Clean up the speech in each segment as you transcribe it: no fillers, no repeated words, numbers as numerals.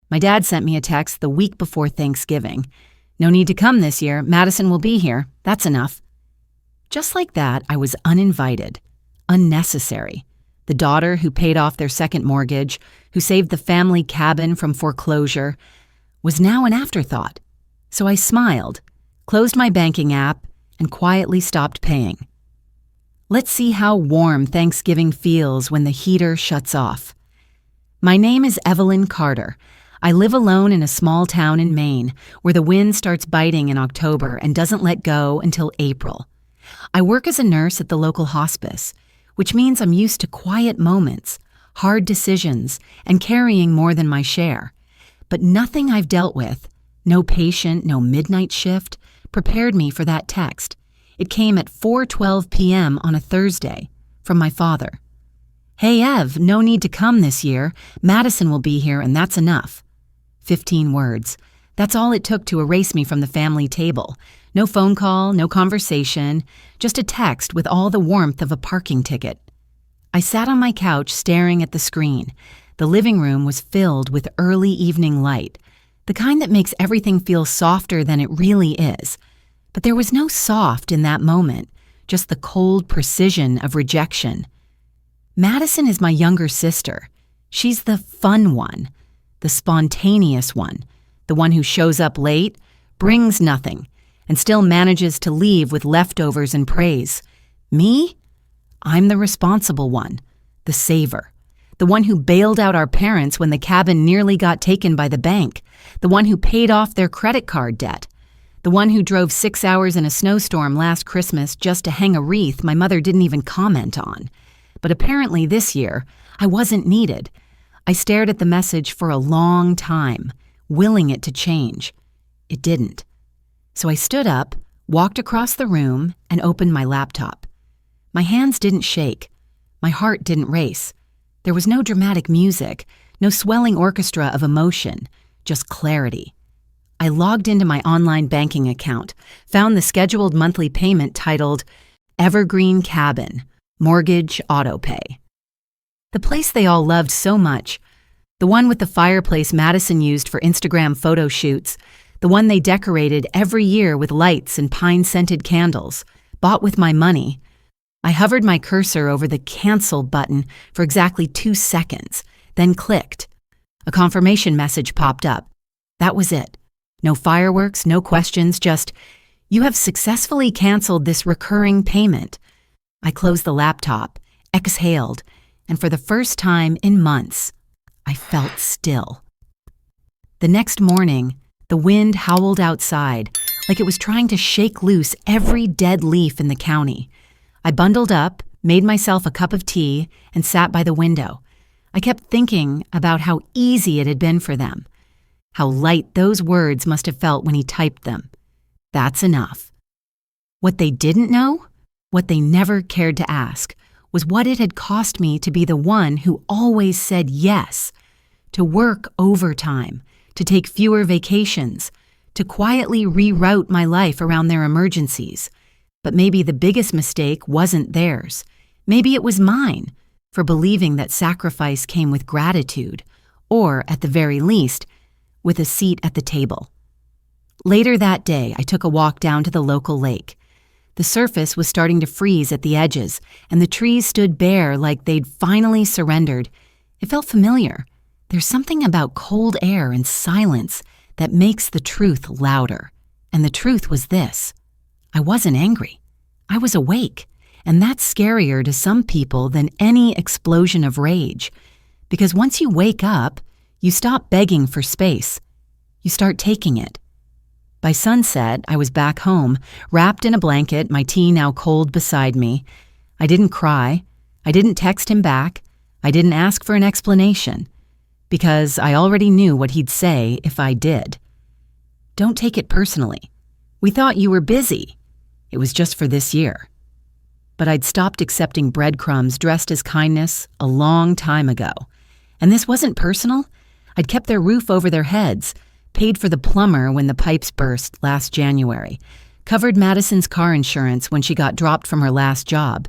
My dad sent me a text the week before Thanksgiving. No need to come this year. Madison will be here. That's enough. Just like that, I was uninvited, unnecessary. The daughter who paid off their second mortgage, who saved the family cabin from foreclosure, was now an afterthought. So I smiled, closed my banking app, and quietly stopped paying. Let's see how warm Thanksgiving feels when the heater shuts off. My name is Evelyn Carter. I live alone in a small town in Maine where the wind starts biting in October and doesn't let go until April. I work as a nurse at the local hospice, which means I'm used to quiet moments, hard decisions, and carrying more than my share. But nothing I've dealt with, no patient, no midnight shift, prepared me for that text. It came at 4:12 p.m. on a Thursday from my father. Hey Ev, no need to come this year. Madison will be here and that's enough. 15 words. That's all it took to erase me from the family table. No phone call, no conversation, just a text with all the warmth of a parking ticket. I sat on my couch staring at the screen. The living room was filled with early evening light, the kind that makes everything feel softer than it really is. But there was no soft in that moment, just the cold precision of rejection. Madison is my younger sister. She's the fun one, the spontaneous one, the one who shows up late, brings nothing, and still manages to leave with leftovers and praise. Me? I'm the responsible one, the saver, the one who bailed out our parents when the cabin nearly got taken by the bank, the one who paid off their credit card debt, the one who drove 6 hours in a snowstorm last Christmas just to hang a wreath my mother didn't even comment on. But apparently this year, I wasn't needed. I stared at the message for a long time, willing it to change. It didn't. So I stood up, walked across the room, and opened my laptop. My hands didn't shake. My heart didn't race. There was no dramatic music, no swelling orchestra of emotion, just clarity. I logged into my online banking account, found the scheduled monthly payment titled Evergreen Cabin, Mortgage Autopay. The place they all loved so much, the one with the fireplace Madison used for Instagram photo shoots, the one they decorated every year with lights and pine-scented candles, bought with my money. I hovered my cursor over the cancel button for exactly 2 seconds, then clicked. A confirmation message popped up. That was it. No fireworks, no questions, just, you have successfully canceled this recurring payment. I closed the laptop, exhaled, and for the first time in months, I felt still. The next morning, the wind howled outside like it was trying to shake loose every dead leaf in the county. I bundled up, made myself a cup of tea, and sat by the window. I kept thinking about how easy it had been for them. How light those words must have felt when he typed them. That's enough. What they didn't know, what they never cared to ask, was what it had cost me to be the one who always said yes, to work overtime, to take fewer vacations, to quietly reroute my life around their emergencies. But maybe the biggest mistake wasn't theirs. Maybe it was mine, for believing that sacrifice came with gratitude, or, at the very least, with a seat at the table. Later that day, I took a walk down to the local lake. The surface was starting to freeze at the edges, and the trees stood bare like they'd finally surrendered. It felt familiar. There's something about cold air and silence that makes the truth louder. And the truth was this. I wasn't angry. I was awake. And that's scarier to some people than any explosion of rage. Because once you wake up, you stop begging for space. You start taking it. By sunset, I was back home, wrapped in a blanket, my tea now cold beside me. I didn't cry. I didn't text him back. I didn't ask for an explanation. Because I already knew what he'd say if I did. Don't take it personally. We thought you were busy. It was just for this year. But I'd stopped accepting breadcrumbs dressed as kindness a long time ago. And this wasn't personal. I'd kept their roof over their heads, paid for the plumber when the pipes burst last January, covered Madison's car insurance when she got dropped from her last job.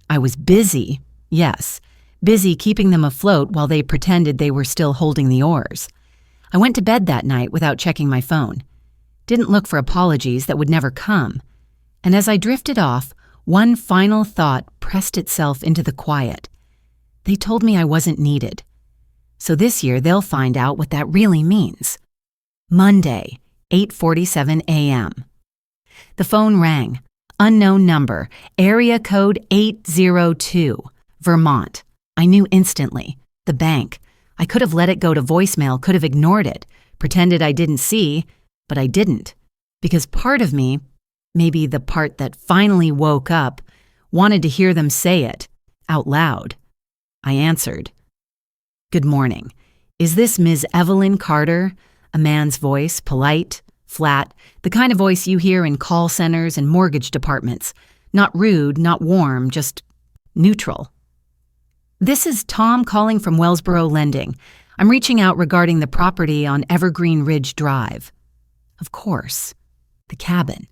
I was busy, yes, busy keeping them afloat while they pretended they were still holding the oars. I went to bed that night without checking my phone. Didn't look for apologies that would never come. And as I drifted off, one final thought pressed itself into the quiet. They told me I wasn't needed. So this year they'll find out what that really means. Monday, 8:47 a.m. The phone rang. Unknown number, area code 802, Vermont. I knew instantly. The bank. I could have let it go to voicemail, could have ignored it, pretended I didn't see, but I didn't. Because part of me, maybe the part that finally woke up, wanted to hear them say it, out loud. I answered. Good morning. Is this Ms. Evelyn Carter? A man's voice, polite, flat, the kind of voice you hear in call centers and mortgage departments. Not rude, not warm, just neutral. This is Tom calling from Wellsboro Lending. I'm reaching out regarding the property on Evergreen Ridge Drive. Of course, the cabin.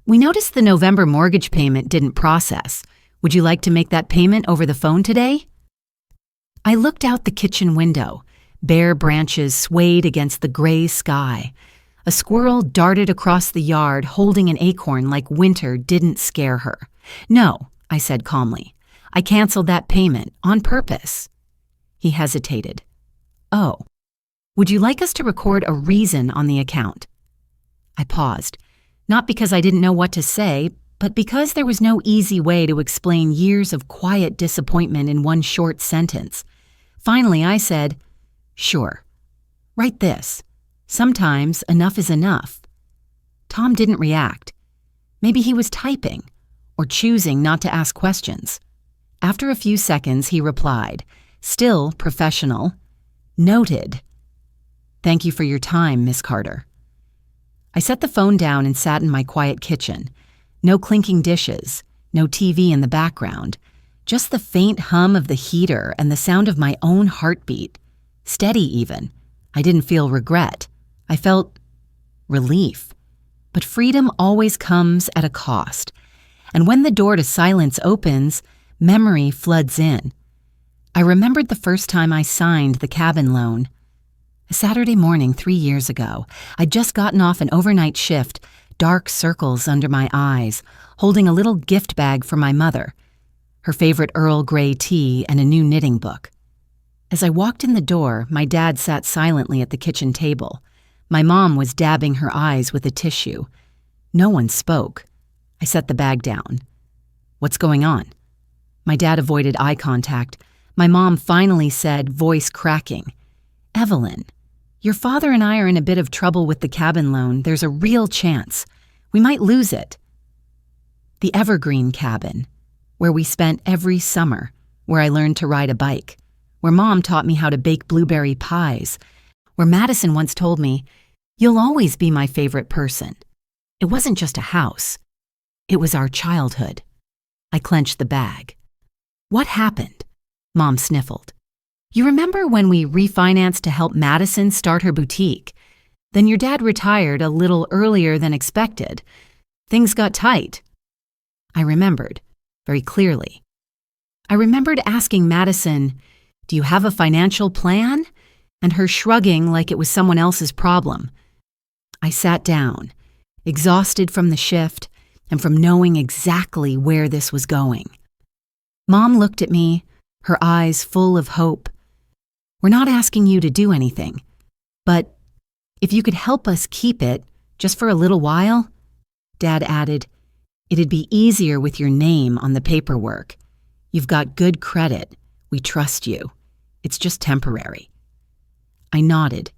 We noticed the November mortgage payment didn't process. Would you like to make that payment over the phone today? I looked out the kitchen window. Bare branches swayed against the gray sky. A squirrel darted across the yard holding an acorn like winter didn't scare her. No, I said calmly. I canceled that payment on purpose. He hesitated. Oh, would you like us to record a reason on the account? I paused, not because I didn't know what to say, but because there was no easy way to explain years of quiet disappointment in one short sentence. Finally, I said, sure. Write this. Sometimes enough is enough. Tom didn't react. Maybe he was typing or choosing not to ask questions. After a few seconds, he replied, still professional, noted. Thank you for your time, Miss Carter. I set the phone down and sat in my quiet kitchen. No clinking dishes, no TV in the background, just the faint hum of the heater and the sound of my own heartbeat. Steady even. I didn't feel regret. I felt relief. But freedom always comes at a cost. And when the door to silence opens, memory floods in. I remembered the first time I signed the cabin loan. A Saturday morning 3 years ago, I'd just gotten off an overnight shift, dark circles under my eyes, holding a little gift bag for my mother, her favorite Earl Grey tea and a new knitting book. As I walked in the door, my dad sat silently at the kitchen table. My mom was dabbing her eyes with a tissue. No one spoke. I set the bag down. What's going on? My dad avoided eye contact. My mom finally said, voice cracking, Evelyn, your father and I are in a bit of trouble with the cabin loan. There's a real chance. We might lose it. The Evergreen cabin, where we spent every summer, where I learned to ride a bike, where Mom taught me how to bake blueberry pies, where Madison once told me, you'll always be my favorite person. It wasn't just a house. It was our childhood. I clenched the bag. What happened? Mom sniffled. You remember when we refinanced to help Madison start her boutique? Then your dad retired a little earlier than expected. Things got tight. I remembered, very clearly. I remembered asking Madison, do you have a financial plan? And her shrugging like it was someone else's problem. I sat down, exhausted from the shift and from knowing exactly where this was going. Mom looked at me, her eyes full of hope. We're not asking you to do anything, but if you could help us keep it just for a little while, Dad added, it'd be easier with your name on the paperwork. You've got good credit. We trust you. It's just temporary. I nodded,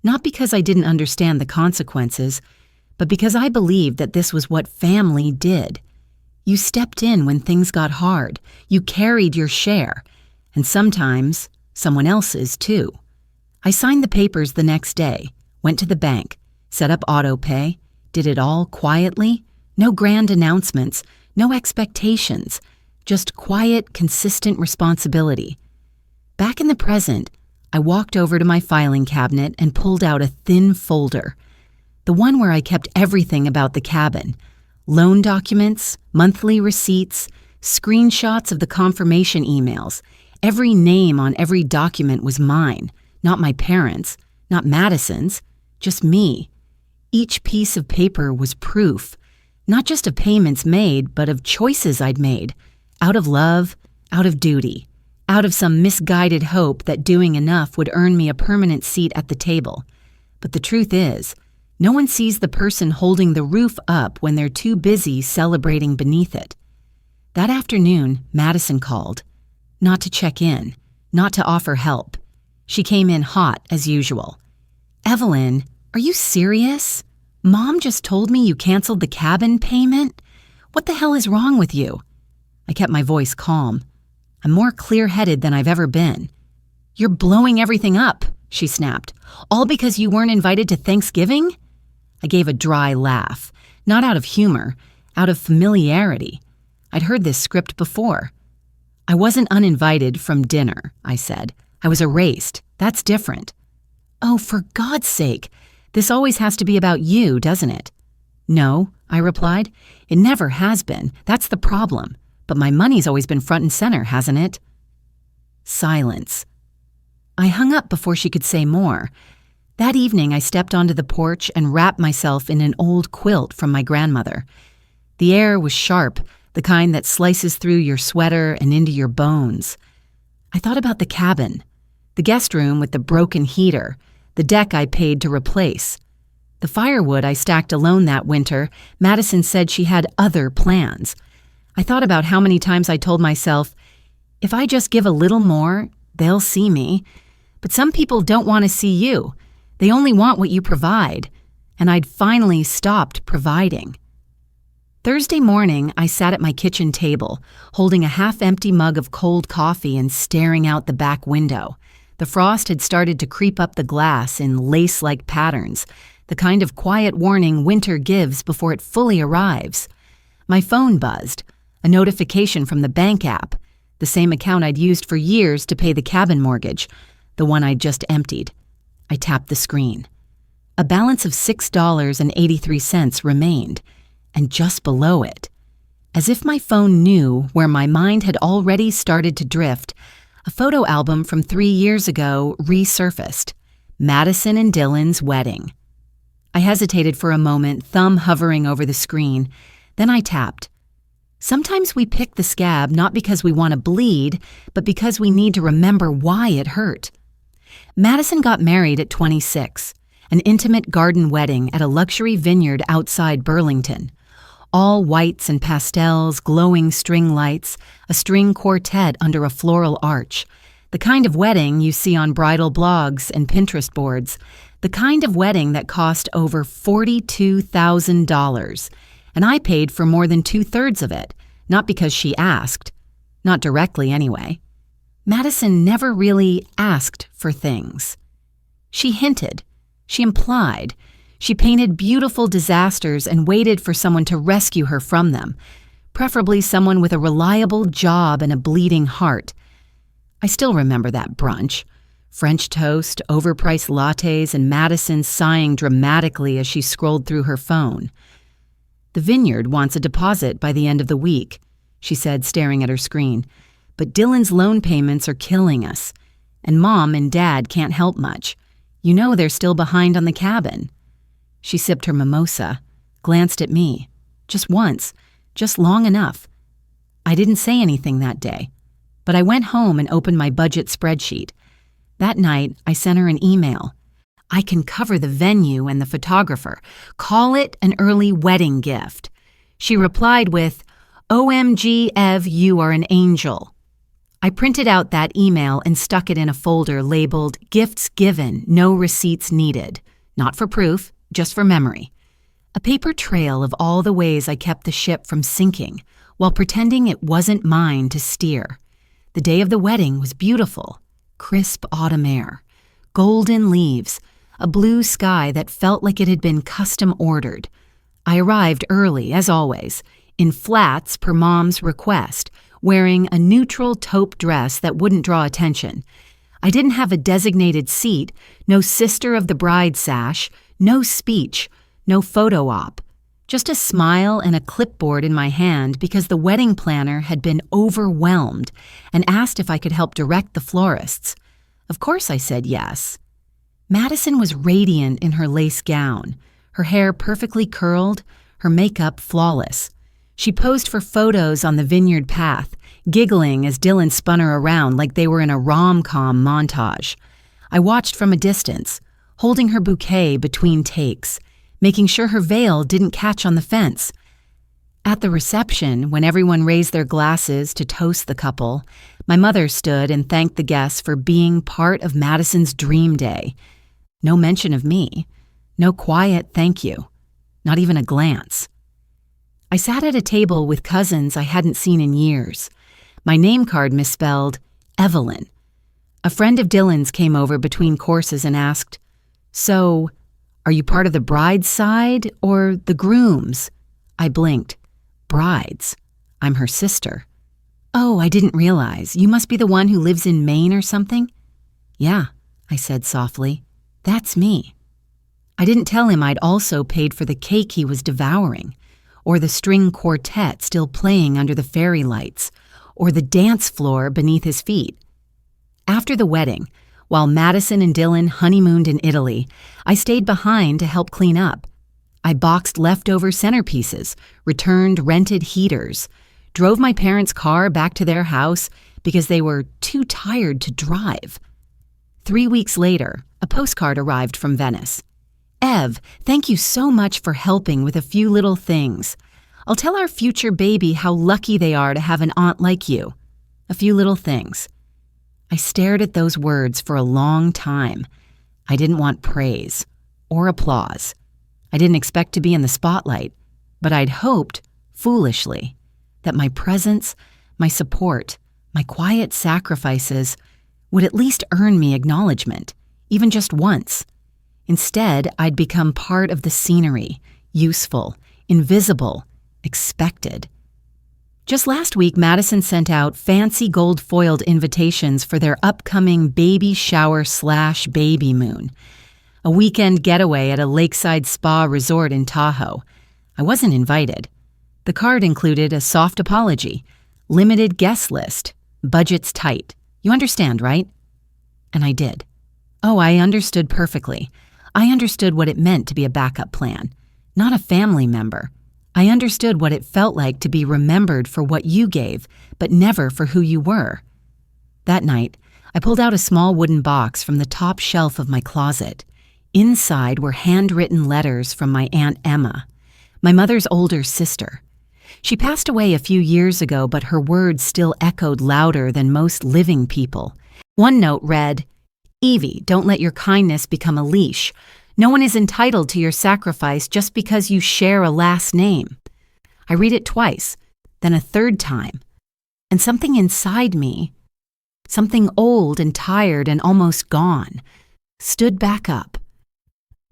not because I didn't understand the consequences, but because I believed that this was what family did. You stepped in when things got hard. You carried your share, and sometimes someone else's too. I signed the papers the next day, went to the bank, set up auto pay, did it all quietly, no grand announcements, no expectations, just quiet, consistent responsibility. Back in the present, I walked over to my filing cabinet and pulled out a thin folder, the one where I kept everything about the cabin, loan documents, monthly receipts, screenshots of the confirmation emails. Every name on every document was mine, not my parents', Not Madison's, just me. Each piece of paper was proof, not just of payments made, but of choices I'd made, out of love, out of duty, out of some misguided hope that doing enough would earn me a permanent seat at the table. But the truth is, no one sees the person holding the roof up when they're too busy celebrating beneath it. That afternoon, Madison called. Not to check in, not to offer help. She came in hot as usual. "Evelyn, are you serious? Mom just told me you canceled the cabin payment? What the hell is wrong with you?" I kept my voice calm. I'm more clear-headed than I've ever been. "You're blowing everything up," she snapped. "All because you weren't invited to Thanksgiving?" I gave a dry laugh, not out of humor, out of familiarity. I'd heard this script before. "I wasn't uninvited from dinner," I said. "I was erased. That's different." "Oh, for God's sake, this always has to be about you, doesn't it?" "No," I replied. "It never has been. That's the problem. But my money's always been front and center, hasn't it?" Silence. I hung up before she could say more. That evening, I stepped onto the porch and wrapped myself in an old quilt from my grandmother. The air was sharp, the kind that slices through your sweater and into your bones. I thought about the cabin, the guest room with the broken heater, the deck I paid to replace. The firewood I stacked alone that winter, Madison said she had other plans. I thought about how many times I told myself, if I just give a little more, they'll see me. But some people don't want to see you. They only want what you provide. And I'd finally stopped providing. Thursday morning, I sat at my kitchen table, holding a half-empty mug of cold coffee and staring out the back window. The frost had started to creep up the glass in lace-like patterns, the kind of quiet warning winter gives before it fully arrives. My phone buzzed, a notification from the bank app, the same account I'd used for years to pay the cabin mortgage, the one I'd just emptied. I tapped the screen. A balance of $6.83 remained, and just below it, as if my phone knew where my mind had already started to drift, a photo album from 3 years ago resurfaced. Madison and Dylan's wedding. I hesitated for a moment, thumb hovering over the screen. Then I tapped. Sometimes we pick the scab not because we want to bleed, but because we need to remember why it hurt. Madison got married at 26, an intimate garden wedding at a luxury vineyard outside Burlington. All whites and pastels, glowing string lights, a string quartet under a floral arch. The kind of wedding you see on bridal blogs and Pinterest boards. The kind of wedding that cost over $42,000. And I paid for more than 2/3 of it, not because she asked. Not directly, anyway. Madison never really asked for things. She hinted. She implied. She painted beautiful disasters and waited for someone to rescue her from them, preferably someone with a reliable job and a bleeding heart. I still remember that brunch. French toast, overpriced lattes, and Madison sighing dramatically as she scrolled through her phone. "The vineyard wants a deposit by the end of the week," she said, staring at her screen. "But Dylan's loan payments are killing us, and Mom and Dad can't help much. You know they're still behind on the cabin." She sipped her mimosa, glanced at me. Just once, just long enough. I didn't say anything that day, but I went home and opened my budget spreadsheet. That night, I sent her an email. "I can cover the venue and the photographer. Call it an early wedding gift." She replied with, "OMG, Ev, you are an angel." I printed out that email and stuck it in a folder labeled "Gifts Given, No Receipts Needed." Not for proof, just for memory. A paper trail of all the ways I kept the ship from sinking while pretending it wasn't mine to steer. The day of the wedding was beautiful. Crisp autumn air, golden leaves, a blue sky that felt like it had been custom ordered. I arrived early, as always, in flats per Mom's request, wearing a neutral taupe dress that wouldn't draw attention. I didn't have a designated seat, no sister of the bride sash, no speech, no photo op. Just a smile and a clipboard in my hand because the wedding planner had been overwhelmed and asked if I could help direct the florists. Of course I said yes. Madison was radiant in her lace gown, her hair perfectly curled, her makeup flawless. She posed for photos on the vineyard path, giggling as Dylan spun her around like they were in a rom-com montage. I watched from a distance, holding her bouquet between takes, making sure her veil didn't catch on the fence. At the reception, when everyone raised their glasses to toast the couple, my mother stood and thanked the guests for being part of Madison's dream day. No mention of me. No quiet thank you. Not even a glance. I sat at a table with cousins I hadn't seen in years. My name card misspelled Evelyn. A friend of Dylan's came over between courses and asked, "So, are you part of the bride's side or the groom's?" I blinked. Bride's. I'm her sister. "Oh, I didn't realize. You must be the one who lives in Maine or something?" "Yeah," I said softly. "That's me." I didn't tell him I'd also paid for the cake he was devouring, or the string quartet still playing under the fairy lights, or the dance floor beneath his feet. After the wedding, while Madison and Dylan honeymooned in Italy, I stayed behind to help clean up. I boxed leftover centerpieces, returned rented heaters, drove my parents' car back to their house because they were too tired to drive. 3 weeks later, a postcard arrived from Venice. "Ev, thank you so much for helping with a few little things. I'll tell our future baby how lucky they are to have an aunt like you. A few little things." I stared at those words for a long time. I didn't want praise or applause. I didn't expect to be in the spotlight, but I'd hoped, foolishly, that my presence, my support, my quiet sacrifices would at least earn me acknowledgement, even just once. Instead, I'd become part of the scenery, useful, invisible, expected. Just last week, Madison sent out fancy gold-foiled invitations for their upcoming baby shower/baby moon, a weekend getaway at a lakeside spa resort in Tahoe. I wasn't invited. The card included a soft apology, limited guest list, budget's tight. You understand, right? And I did. Oh, I understood perfectly. I understood what it meant to be a backup plan, not a family member. I understood what it felt like to be remembered for what you gave, but never for who you were. That night, I pulled out a small wooden box from the top shelf of my closet. Inside were handwritten letters from my Aunt Emma, my mother's older sister. She passed away a few years ago, but her words still echoed louder than most living people. One note read, "Evie, don't let your kindness become a leash. No one is entitled to your sacrifice just because you share a last name." I read it twice, then a third time, and something inside me, something old and tired and almost gone, stood back up.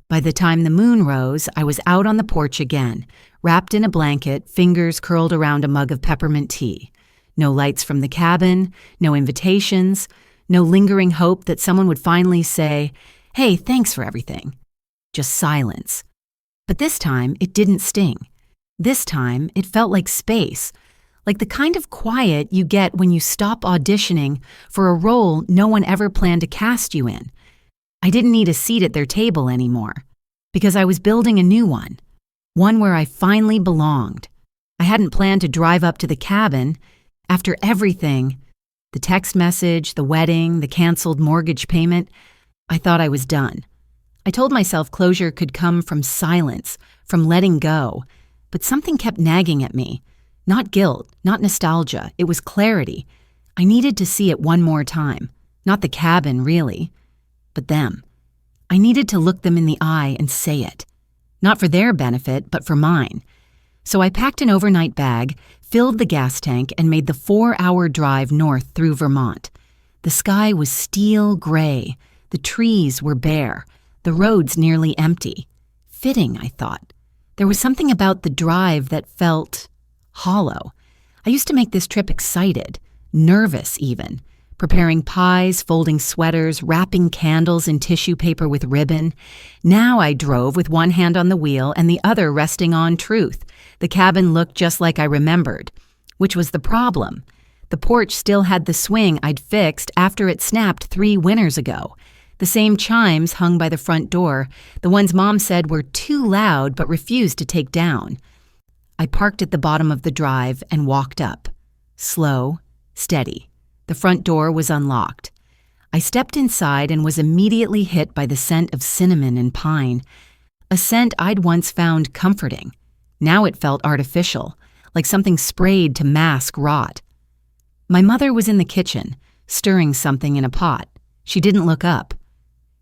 By the time the moon rose, I was out on the porch again, wrapped in a blanket, fingers curled around a mug of peppermint tea. No lights from the cabin, no invitations, no lingering hope that someone would finally say, "Hey, thanks for everything." Just silence. But this time, it didn't sting. This time, it felt like space, like the kind of quiet you get when you stop auditioning for a role no one ever planned to cast you in. I didn't need a seat at their table anymore, because I was building a new one where I finally belonged. I hadn't planned to drive up to the cabin. After everything, the text message, the wedding, the canceled mortgage payment, I thought I was done. I told myself closure could come from silence, from letting go, but something kept nagging at me. Not guilt, not nostalgia, it was clarity. I needed to see it one more time. Not the cabin, really, but them. I needed to look them in the eye and say it. Not for their benefit, but for mine. So I packed an overnight bag, filled the gas tank, and made the 4-hour drive north through Vermont. The sky was steel gray. The trees were bare. The roads nearly empty. Fitting, I thought. There was something about the drive that felt hollow. I used to make this trip excited, nervous even, preparing pies, folding sweaters, wrapping candles in tissue paper with ribbon. Now I drove with one hand on the wheel and the other resting on truth. The cabin looked just like I remembered, which was the problem. The porch still had the swing I'd fixed after it snapped 3 winters ago. The same chimes hung by the front door, the ones Mom said were too loud but refused to take down. I parked at the bottom of the drive and walked up. Slow, steady. The front door was unlocked. I stepped inside and was immediately hit by the scent of cinnamon and pine, a scent I'd once found comforting. Now it felt artificial, like something sprayed to mask rot. My mother was in the kitchen, stirring something in a pot. She didn't look up.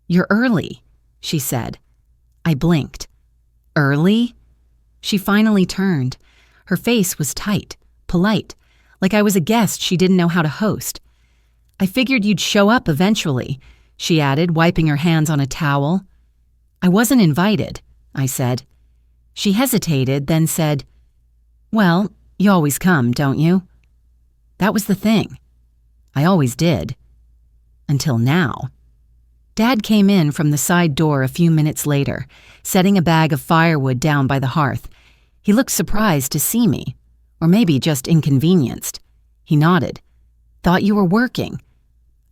"You're early," she said. I blinked. "Early?" She finally turned. Her face was tight, polite, like I was a guest she didn't know how to host. "I figured you'd show up eventually," she added, wiping her hands on a towel. "I wasn't invited," I said. She hesitated, then said, "Well, you always come, don't you?" That was the thing. I always did. Until now. Dad came in from the side door a few minutes later, setting a bag of firewood down by the hearth. He looked surprised to see me, or maybe just inconvenienced. He nodded. "Thought you were working."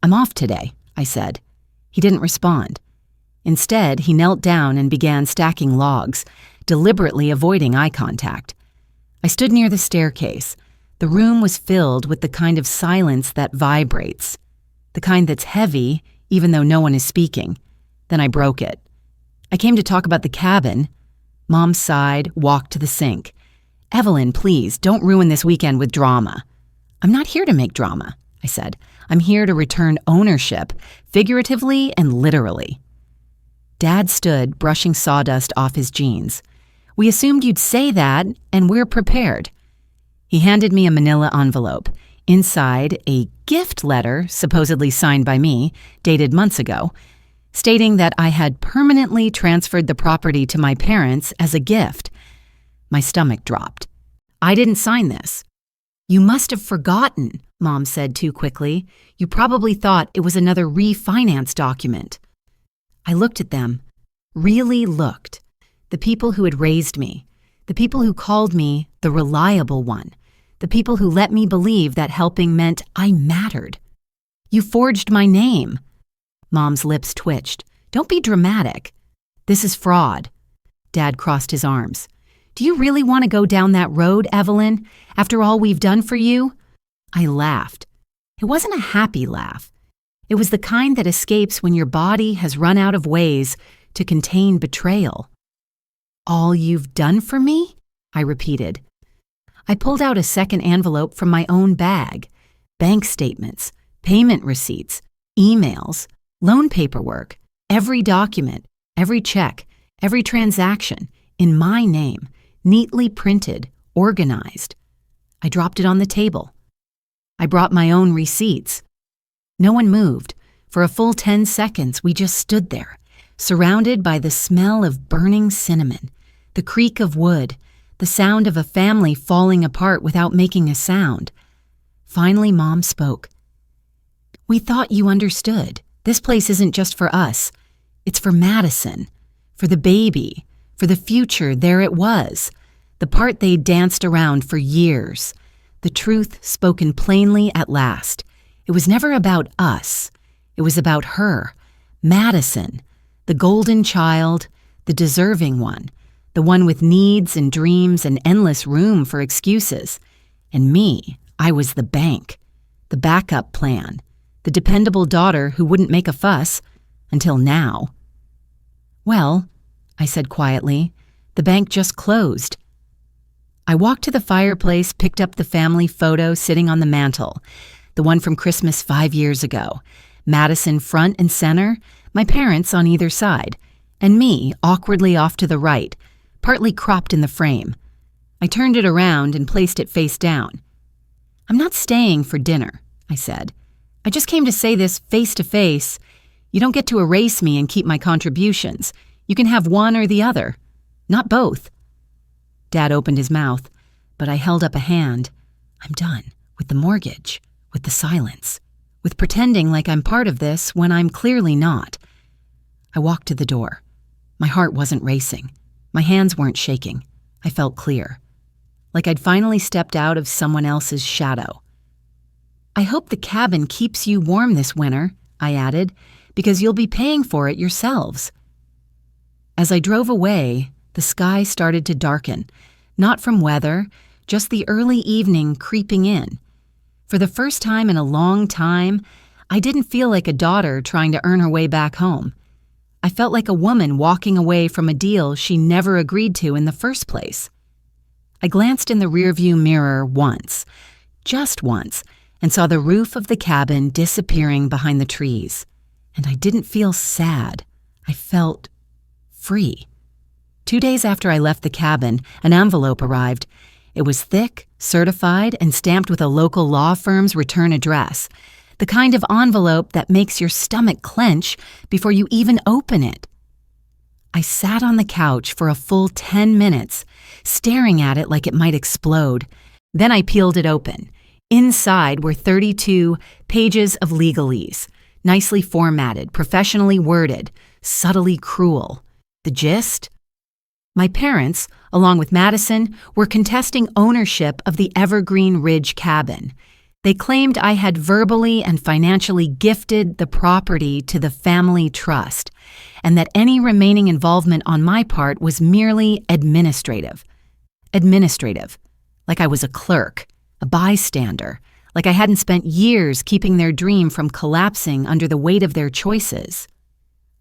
"I'm off today," I said. He didn't respond. Instead, he knelt down and began stacking logs, deliberately avoiding eye contact. I stood near the staircase. The room was filled with the kind of silence that vibrates, the kind that's heavy even though no one is speaking. Then I broke it. "I came to talk about the cabin." Mom sighed, walked to the sink. "Evelyn, please, don't ruin this weekend with drama." "I'm not here to make drama," I said. "I'm here to return ownership, figuratively and literally." Dad stood, brushing sawdust off his jeans. "We assumed you'd say that, and we're prepared." He handed me a manila envelope. Inside, a gift letter, supposedly signed by me, dated months ago, stating that I had permanently transferred the property to my parents as a gift. My stomach dropped. "I didn't sign this." "You must have forgotten," Mom said too quickly. "You probably thought it was another refinance document." I looked at them, really looked. The people who had raised me, the people who called me the reliable one, the people who let me believe that helping meant I mattered. "You forged my name." Mom's lips twitched. "Don't be dramatic. This is fraud." Dad crossed his arms. "Do you really want to go down that road, Evelyn, after all we've done for you?" I laughed. It wasn't a happy laugh. It was the kind that escapes when your body has run out of ways to contain betrayal. "All you've done for me?" I repeated. I pulled out a second envelope from my own bag. Bank statements, payment receipts, emails, loan paperwork, every document, every check, every transaction, in my name, neatly printed, organized. I dropped it on the table. I brought my own receipts. No one moved. For a full 10 seconds, we just stood there, surrounded by the smell of burning cinnamon, the creak of wood, the sound of a family falling apart without making a sound. Finally, Mom spoke. "We thought you understood. This place isn't just for us. It's for Madison, for the baby, for the future. There it was, the part they danced around for years. The truth spoken plainly at last. It was never about us. It was about her, Madison, the golden child, the deserving one, the one with needs and dreams and endless room for excuses. And me, I was the bank, the backup plan, the dependable daughter who wouldn't make a fuss, until now." "Well," I said quietly, "the bank just closed." I walked to the fireplace, picked up the family photo sitting on the mantel, the one from Christmas 5 years ago, Madison front and center, my parents on either side, and me awkwardly off to the right, partly cropped in the frame. I turned it around and placed it face down. "I'm not staying for dinner," I said. "I just came to say this face to face. You don't get to erase me and keep my contributions. You can have one or the other, not both." Dad opened his mouth, but I held up a hand. "I'm done with the mortgage, with the silence, with pretending like I'm part of this when I'm clearly not." I walked to the door. My heart wasn't racing. My hands weren't shaking. I felt clear, like I'd finally stepped out of someone else's shadow. "I hope the cabin keeps you warm this winter," I added, because you'll be paying for it yourselves." As I drove away, the sky started to darken, not from weather, just the early evening creeping in. For the first time in a long time, I didn't feel like a daughter trying to earn her way back home. I felt like a woman walking away from a deal she never agreed to in the first place. I glanced in the rearview mirror once, just once, and saw the roof of the cabin disappearing behind the trees. And I didn't feel sad. I felt free. 2 days after I left the cabin, an envelope arrived. It was thick, certified, and stamped with a local law firm's return address. The kind of envelope that makes your stomach clench before you even open it. I sat on the couch for a full 10 minutes, staring at it like it might explode. Then I peeled it open. Inside were 32 pages of legalese, nicely formatted, professionally worded, subtly cruel. The gist? My parents, along with Madison, were contesting ownership of the Evergreen Ridge cabin. They claimed I had verbally and financially gifted the property to the family trust, and that any remaining involvement on my part was merely administrative. Administrative, like I was a clerk, a bystander, like I hadn't spent years keeping their dream from collapsing under the weight of their choices.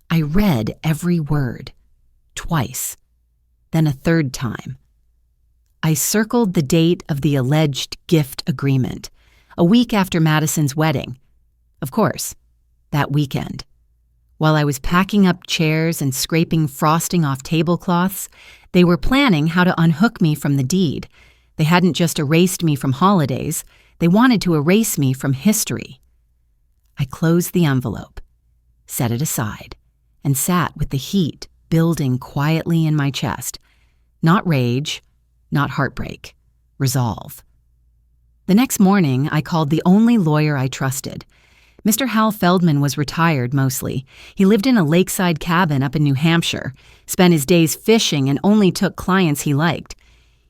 I read every word, twice, then a third time. I circled the date of the alleged gift agreement, a week after Madison's wedding. Of course, that weekend. While I was packing up chairs and scraping frosting off tablecloths, they were planning how to unhook me from the deed. They hadn't just erased me from holidays, they wanted to erase me from history. I closed the envelope, set it aside, and sat with the heat building quietly in my chest. Not rage, not heartbreak, resolve. The next morning, I called the only lawyer I trusted. Mr. Hal Feldman was retired mostly. He lived in a lakeside cabin up in New Hampshire, spent his days fishing, and only took clients he liked.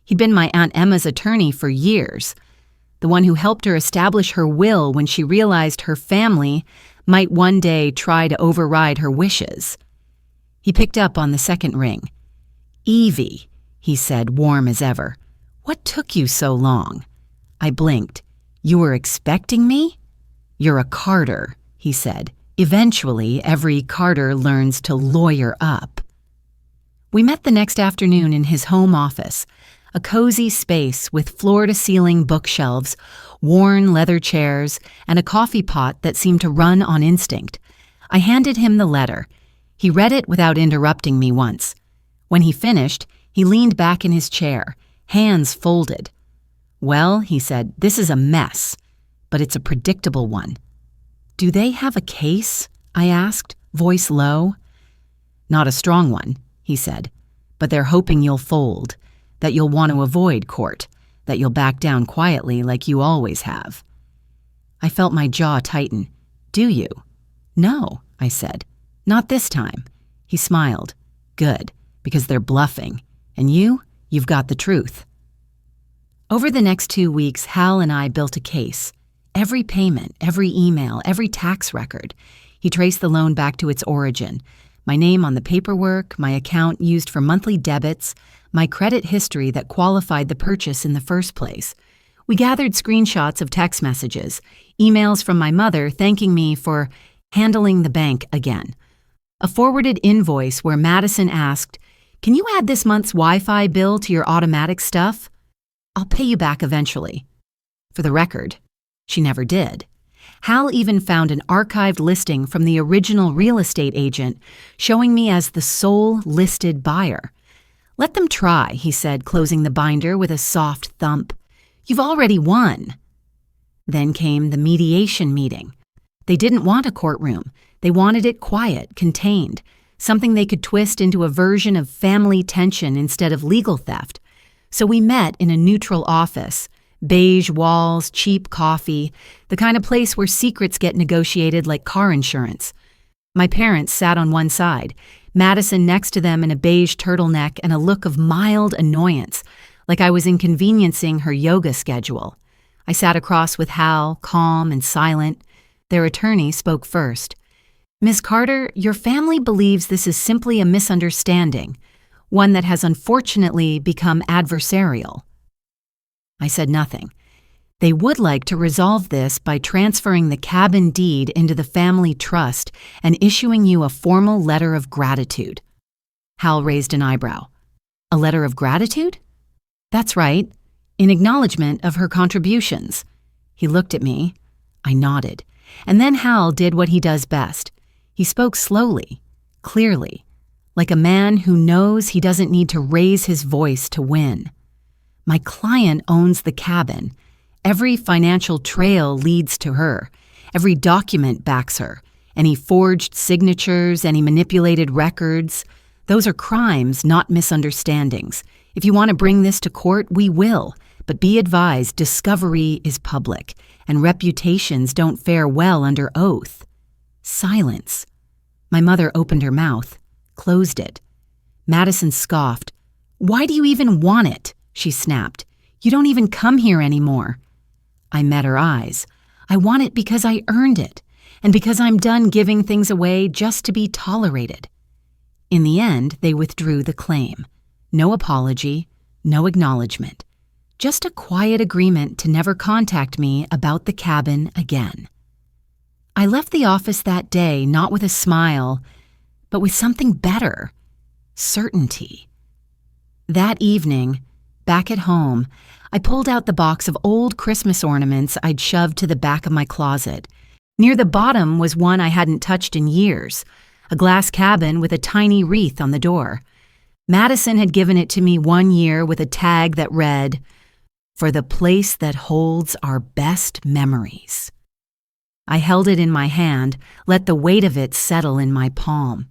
He'd been my Aunt Emma's attorney for years, the one who helped her establish her will when she realized her family might one day try to override her wishes. He picked up on the second ring. "Evie," he said, warm as ever, "what took you so long?" I blinked. "You were expecting me?" "You're a Carter," he said. "Eventually, every Carter learns to lawyer up." We met the next afternoon in his home office, a cozy space with floor-to-ceiling bookshelves, worn leather chairs, and a coffee pot that seemed to run on instinct. I handed him the letter. He read it without interrupting me once. When he finished, he leaned back in his chair, hands folded. "Well," he said, "this is a mess, but it's a predictable one." "Do they have a case?" I asked, voice low. "Not a strong one," he said, "but they're hoping you'll fold, that you'll want to avoid court, that you'll back down quietly like you always have." I felt my jaw tighten. "Do you?" "No," I said. "Not this time." He smiled. "Good, because they're bluffing. And you've got the truth." Over the next 2 weeks, Hal and I built a case. Every payment, every email, every tax record. He traced the loan back to its origin. My name on the paperwork, my account used for monthly debits, my credit history that qualified the purchase in the first place. We gathered screenshots of text messages, emails from my mother thanking me for handling the bank again. A forwarded invoice where Madison asked, "Can you add this month's Wi-Fi bill to your automatic stuff? I'll pay you back eventually." For the record, she never did. Hal even found an archived listing from the original real estate agent showing me as the sole listed buyer. "Let them try," he said, closing the binder with a soft thump. "You've already won." Then came the mediation meeting. They didn't want a courtroom. They wanted it quiet, contained, something they could twist into a version of family tension instead of legal theft. So we met in a neutral office, beige walls, cheap coffee, the kind of place where secrets get negotiated like car insurance. My parents sat on one side, Madison next to them in a beige turtleneck and a look of mild annoyance, like I was inconveniencing her yoga schedule. I sat across with Hal, calm and silent. Their attorney spoke first. Ms. Carter, your family believes this is simply a misunderstanding, one that has unfortunately become adversarial. I said nothing. They would like to resolve this by transferring the cabin deed into the family trust and issuing you a formal letter of gratitude. Hal raised an eyebrow. A letter of gratitude? That's right, in acknowledgement of her contributions. He looked at me. I nodded. And then Hal did what he does best. He spoke slowly, clearly, like a man who knows he doesn't need to raise his voice to win. My client owns the cabin. Every financial trail leads to her. Every document backs her. Any forged signatures, any manipulated records. Those are crimes, not misunderstandings. If you want to bring this to court, we will. But be advised, discovery is public, and reputations don't fare well under oath. Silence. My mother opened her mouth, closed it. Madison scoffed. "Why do you even want it?" she snapped. "You don't even come here anymore." I met her eyes. "I want it because I earned it, and because I'm done giving things away just to be tolerated." In the end, they withdrew the claim. No apology, no acknowledgement. Just a quiet agreement to never contact me about the cabin again. I left the office that day not with a smile, but with something better. Certainty. That evening, back at home, I pulled out the box of old Christmas ornaments I'd shoved to the back of my closet. Near the bottom was one I hadn't touched in years, a glass cabin with a tiny wreath on the door. Madison had given it to me one year with a tag that read, "For the place that holds our best memories." I held it in my hand, let the weight of it settle in my palm.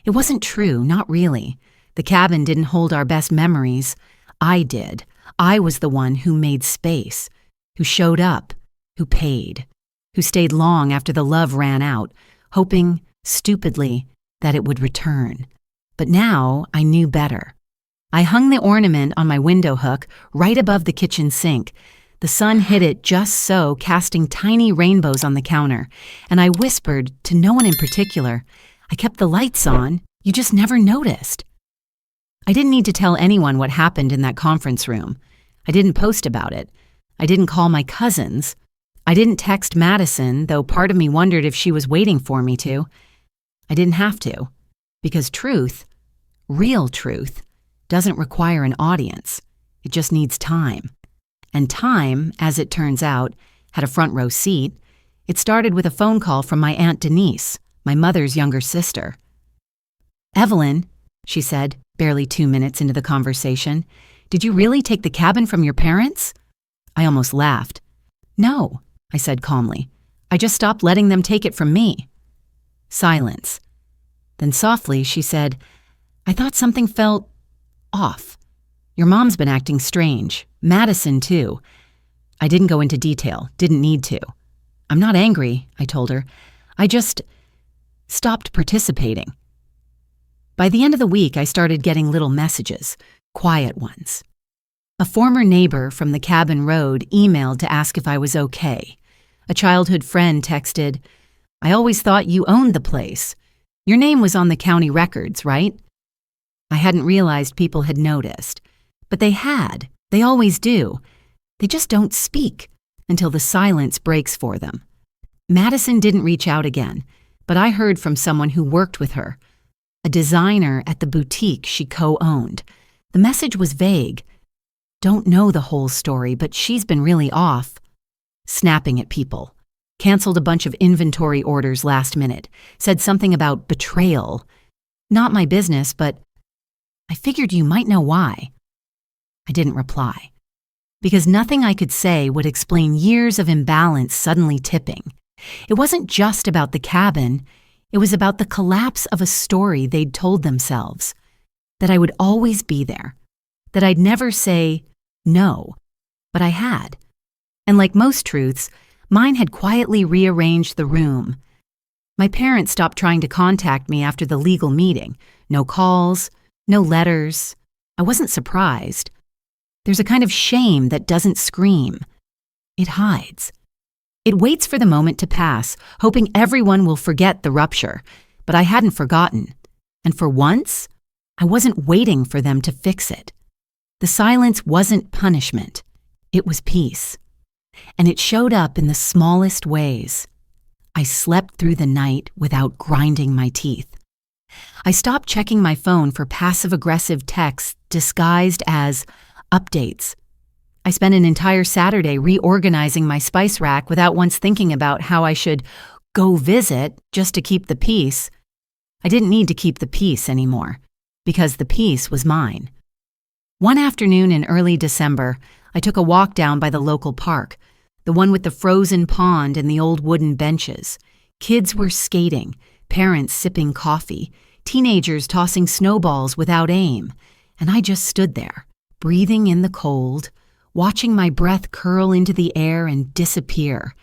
It wasn't true, not really. The cabin didn't hold our best memories. I did. I was the one who made space, who showed up, who paid, who stayed long after the love ran out, hoping, stupidly, that it would return. But now I knew better. I hung the ornament on my window hook right above the kitchen sink. The sun hit it just so, casting tiny rainbows on the counter, and I whispered to no one in particular, "I kept the lights on, you just never noticed." I didn't need to tell anyone what happened in that conference room. I didn't post about it. I didn't call my cousins. I didn't text Madison, though part of me wondered if she was waiting for me to. I didn't have to, because truth, real truth, doesn't require an audience. It just needs time. And time, as it turns out, had a front row seat. It started with a phone call from my Aunt Denise, my mother's younger sister. "Evelyn," she said, barely 2 minutes into the conversation, "did you really take the cabin from your parents?" I almost laughed. "No," I said calmly. "I just stopped letting them take it from me." Silence. Then softly she said, "I thought something felt off. Your mom's been acting strange. Madison, too." I didn't go into detail, didn't need to. "I'm not angry," I told her. "I just stopped participating." By the end of the week, I started getting little messages, quiet ones. A former neighbor from the cabin road emailed to ask if I was okay. A childhood friend texted, "I always thought you owned the place. Your name was on the county records, right?" I hadn't realized people had noticed. But they had. They always do. They just don't speak until the silence breaks for them. Madison didn't reach out again, but I heard from someone who worked with her, a designer at the boutique she co-owned. The message was vague. "Don't know the whole story, but she's been really off." Snapping at people. Canceled a bunch of inventory orders last minute. Said something about betrayal. Not my business, but I figured you might know why. I didn't reply, because nothing I could say would explain years of imbalance suddenly tipping. It wasn't just about the cabin. It was about the collapse of a story they'd told themselves, that I would always be there, that I'd never say no, but I had. And like most truths, mine had quietly rearranged the room. My parents stopped trying to contact me after the legal meeting. No calls, no letters. I wasn't surprised. There's a kind of shame that doesn't scream. It hides. It waits for the moment to pass, hoping everyone will forget the rupture. But I hadn't forgotten. And for once, I wasn't waiting for them to fix it. The silence wasn't punishment. It was peace. And it showed up in the smallest ways. I slept through the night without grinding my teeth. I stopped checking my phone for passive-aggressive texts disguised as updates. I spent an entire Saturday reorganizing my spice rack without once thinking about how I should go visit just to keep the peace. I didn't need to keep the peace anymore, because the peace was mine. One afternoon in early December, I took a walk down by the local park, the one with the frozen pond and the old wooden benches. Kids were skating, parents sipping coffee, teenagers tossing snowballs without aim, and I just stood there, breathing in the cold, watching my breath curl into the air and disappear.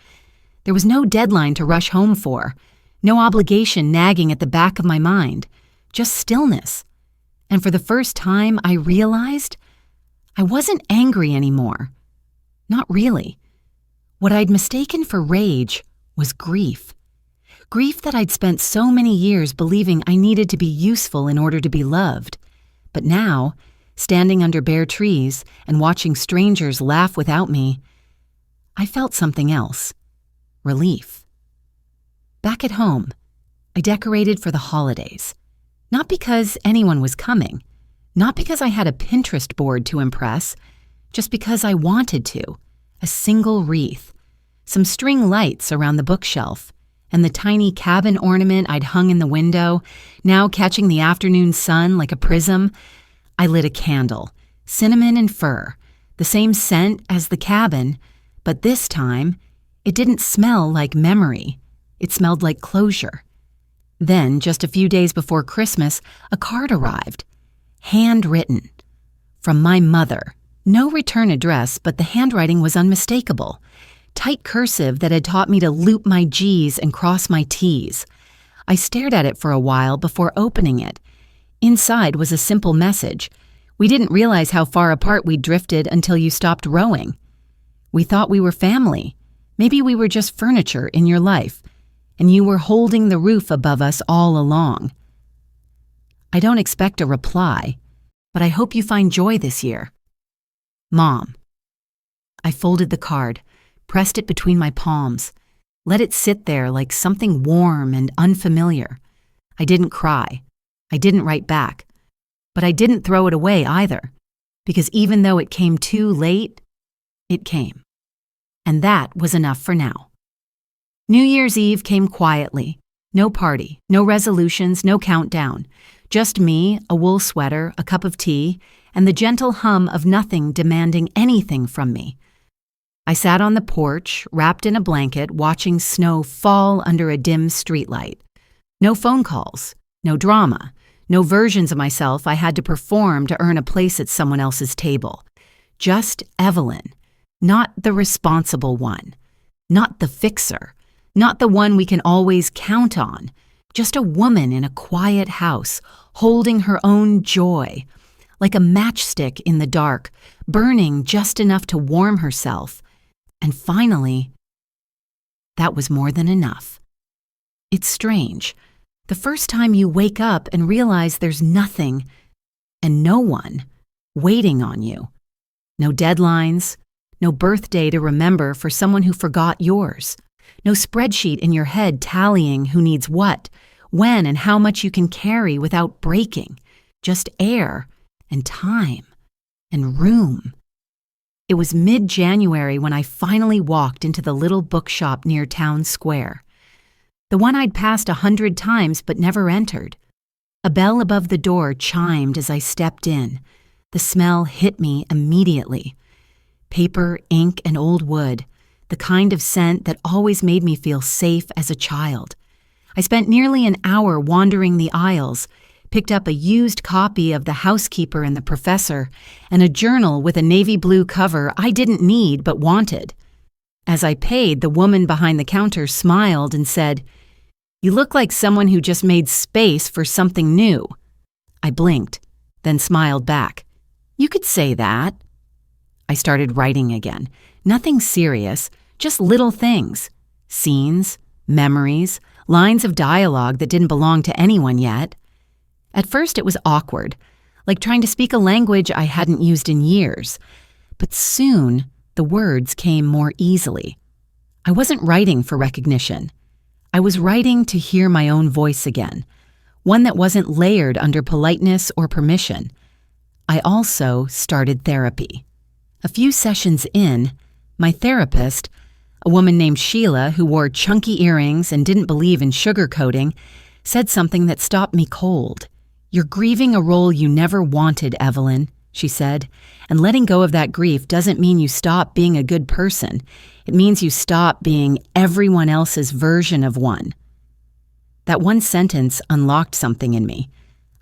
There was no deadline to rush home for, no obligation nagging at the back of my mind, just stillness. And for the first time, I realized I wasn't angry anymore. Not really. What I'd mistaken for rage was grief. Grief that I'd spent so many years believing I needed to be useful in order to be loved. But now, standing under bare trees and watching strangers laugh without me, I felt something else. Relief. Back at home, I decorated for the holidays. Not because anyone was coming, not because I had a Pinterest board to impress, just because I wanted to. A single wreath, some string lights around the bookshelf, and the tiny cabin ornament I'd hung in the window, now catching the afternoon sun like a prism. I lit a candle, cinnamon and fir, the same scent as the cabin, but this time, it didn't smell like memory. It smelled like closure. Then, just a few days before Christmas, a card arrived. Handwritten. From my mother. No return address, but the handwriting was unmistakable. Tight cursive that had taught me to loop my G's and cross my T's. I stared at it for a while before opening it. Inside was a simple message. We didn't realize how far apart we'd drifted until you stopped rowing. We thought we were family. Maybe we were just furniture in your life, and you were holding the roof above us all along. I don't expect a reply, but I hope you find joy this year. Mom. I folded the card, pressed it between my palms, let it sit there like something warm and unfamiliar. I didn't cry. I didn't write back. But I didn't throw it away either, because even though it came too late, it came. And that was enough for now. New Year's Eve came quietly. No party, no resolutions, no countdown. Just me, a wool sweater, a cup of tea, and the gentle hum of nothing demanding anything from me. I sat on the porch, wrapped in a blanket, watching snow fall under a dim streetlight. No phone calls, no drama, no versions of myself I had to perform to earn a place at someone else's table. Just Evelyn, not the responsible one, not the fixer, not the one we can always count on, just a woman in a quiet house, holding her own joy, like a matchstick in the dark, burning just enough to warm herself. And finally, that was more than enough. It's strange. The first time you wake up and realize there's nothing and no one waiting on you. No deadlines, no birthday to remember for someone who forgot yours. No spreadsheet in your head tallying who needs what, when, and how much you can carry without breaking. Just air and time and room. It was mid-January when I finally walked into the little bookshop near Town Square. The one I'd passed 100 times but never entered. A bell above the door chimed as I stepped in. The smell hit me immediately. Paper, ink, and old wood. The kind of scent that always made me feel safe as a child. I spent nearly an hour wandering the aisles, picked up a used copy of The Housekeeper and the Professor, and a journal with a navy blue cover I didn't need but wanted. As I paid, the woman behind the counter smiled and said, "You look like someone who just made space for something new." I blinked, then smiled back. "You could say that." I started writing again. Nothing serious, Just little things. Scenes, memories, lines of dialogue that didn't belong to anyone yet. At first it was awkward, like trying to speak a language I hadn't used in years. But soon, the words came more easily. I wasn't writing for recognition. I was writing to hear my own voice again, one that wasn't layered under politeness or permission. I also started therapy. A few sessions in, my therapist, a woman named Sheila who wore chunky earrings and didn't believe in sugarcoating, said something that stopped me cold. "You're grieving a role you never wanted, Evelyn," she said, "and letting go of that grief doesn't mean you stop being a good person. It means you stop being everyone else's version of one." That one sentence unlocked something in me.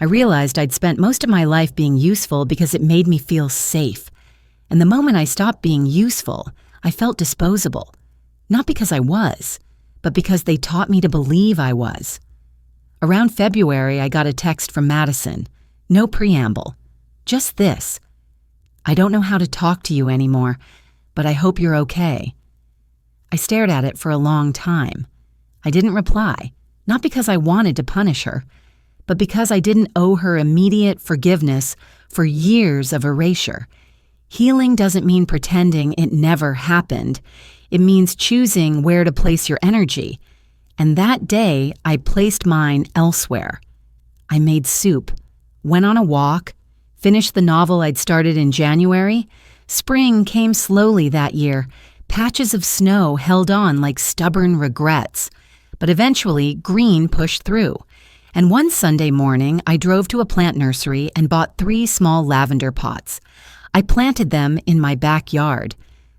I realized I'd spent most of my life being useful because it made me feel safe. And the moment I stopped being useful, I felt disposable. Not because I was, but because they taught me to believe I was. Around February, I got a text from Madison. No preamble. Just this: "I don't know how to talk to you anymore, but I hope you're okay." I stared at it for a long time. I didn't reply, not because I wanted to punish her, but because I didn't owe her immediate forgiveness for years of erasure. Healing doesn't mean pretending it never happened. It means choosing where to place your energy. And that day, I placed mine elsewhere. I made soup, went on a walk, finished the novel I'd started in January. Spring came slowly that year. Patches of snow held on like stubborn regrets. But eventually, green pushed through. And one Sunday morning, I drove to a plant nursery and bought 3 small lavender pots. I planted them in my backyard.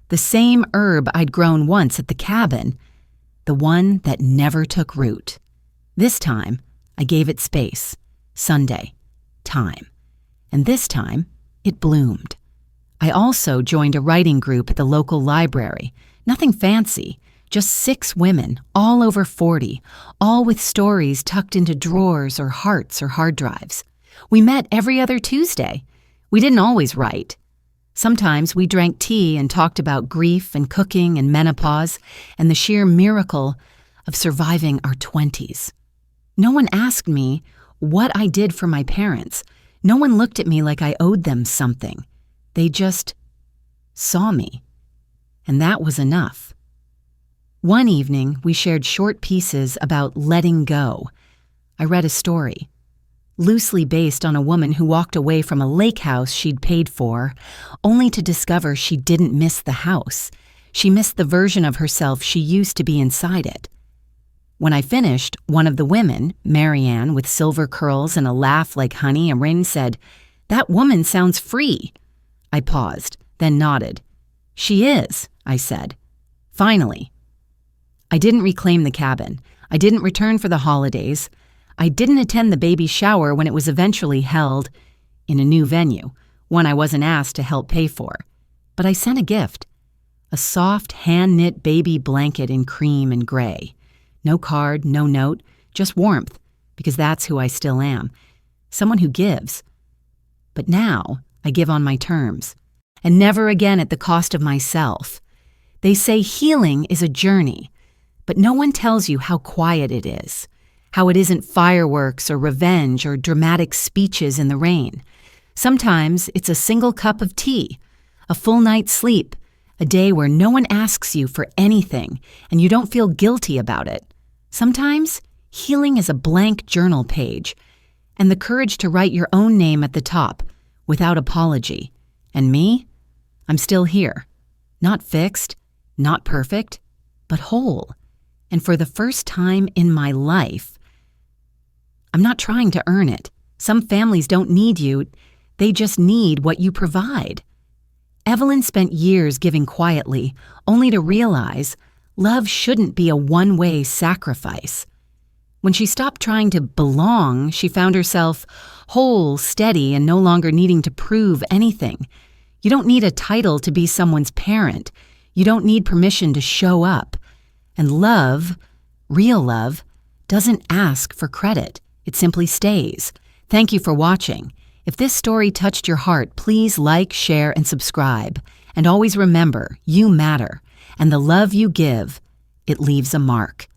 The same herb I'd grown once at the cabin. The one that never took root. This time, I gave it space. Sunday. Time. And this time, it bloomed. I also joined a writing group at the local library. Nothing fancy, just 6 women, all over 40, all with stories tucked into drawers or hearts or hard drives. We met every other Tuesday. We didn't always write. Sometimes we drank tea and talked about grief and cooking and menopause and the sheer miracle of surviving our 20s. No one asked me what I did for my parents. No one looked at me like I owed them something. They just saw me. And that was enough. One evening, we shared short pieces about letting go. I read a story, loosely based on a woman who walked away from a lake house she'd paid for, only to discover she didn't miss the house. She missed the version of herself she used to be inside it. When I finished, one of the women, Marianne, with silver curls and a laugh like honey and rain, said, "That woman sounds free." I paused, then nodded. "She is," I said. Finally. I didn't reclaim the cabin. I didn't return for the holidays. I didn't attend the baby shower when it was eventually held in a new venue, one I wasn't asked to help pay for. But I sent a gift, a soft hand-knit baby blanket in cream and gray. No card, no note, just warmth, because that's who I still am, someone who gives. But now I give on my terms, and never again at the cost of myself. They say healing is a journey, but no one tells you how quiet it is. How it isn't fireworks or revenge or dramatic speeches in the rain. Sometimes it's a single cup of tea, a full night's sleep, a day where no one asks you for anything and you don't feel guilty about it. Sometimes healing is a blank journal page and the courage to write your own name at the top without apology. And me? I'm still here. Not fixed, not perfect, but whole. And for the first time in my life, I'm not trying to earn it. Some families don't need you. They just need what you provide. Evelyn spent years giving quietly, only to realize love shouldn't be a one-way sacrifice. When she stopped trying to belong, she found herself whole, steady, and no longer needing to prove anything. You don't need a title to be someone's parent. You don't need permission to show up. And love, real love, doesn't ask for credit. It simply stays. Thank you for watching. If this story touched your heart, please like, share, and subscribe. And always remember, you matter. And the love you give, it leaves a mark.